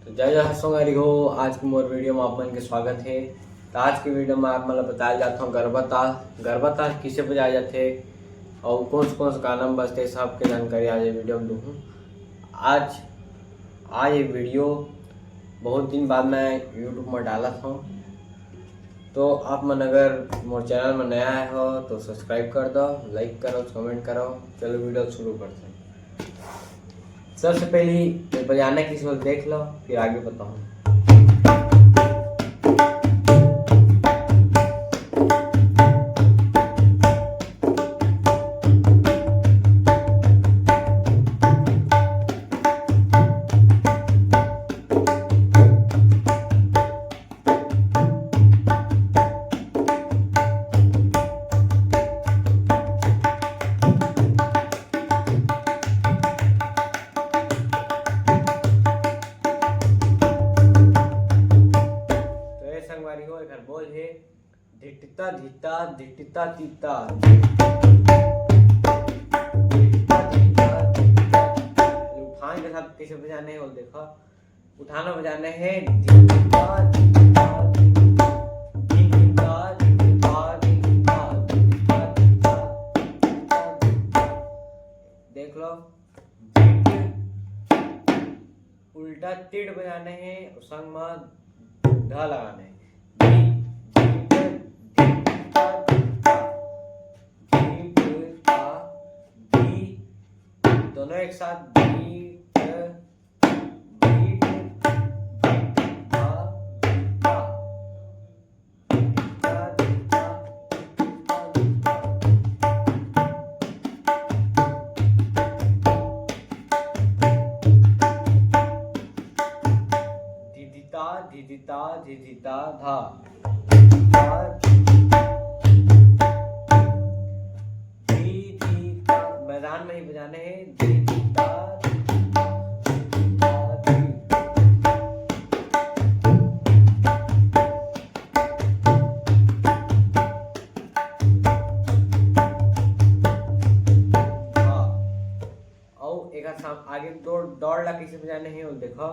तो जय जय हसोंगरी हो। आज की मोर वीडियो में आप मन के स्वागत है। तो आज की वीडियो में आप मतलब बताया जाता हूँ गरबा ताल किसे बजाया जाते और कौन से गाना में बजते सब के जानकारी आज ये वीडियो में दूँ। आज ये वीडियो बहुत दिन बाद मैं यूट्यूब में डाला था, तो आप मन अगर मोर चैनल में नया है हो तो सब्सक्राइब कर दो, लाइक करो, कमेंट करो। चलो वीडियो शुरू करते हैं। सबसे पहले बजाना किसी को देख लो, फिर आगे बताऊँ। संगवारी हो एक बोल है धिटिता धिता धिटिता तीता। उठान के साथ कैसे बजाने हैं वो देखो। उठाना बजाने हैं धिटिता धिटिता धिटिता धिटिता धिटिता धिटिता। देख लो। उल्टा तिड़ बजाने हैं, संग में ढा लगाने हैं। दोनों एक साथ धिदिता धिदिता धा। मैदान में ही बजाने हैं धिदिता। और एक आगे दौड़ ला किसे बजाने हैं वो देखो।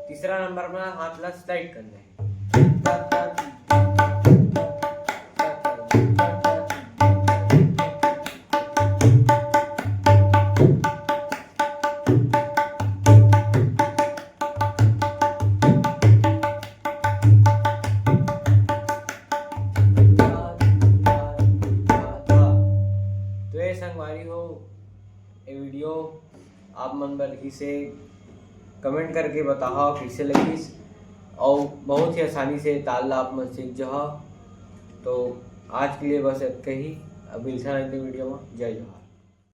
तीसरा नंबर में हाथ ला स्लाइड करना है। तो ये संगवारी हो ये वीडियो आप मन बल्कि से कमेंट करके बताओ कैसे लगी, और बहुत ही आसानी से ताल आप मन सीख जाओ। तो आज के लिए बस इतना ही। अब मिलता है वीडियो में। जय जवाहर।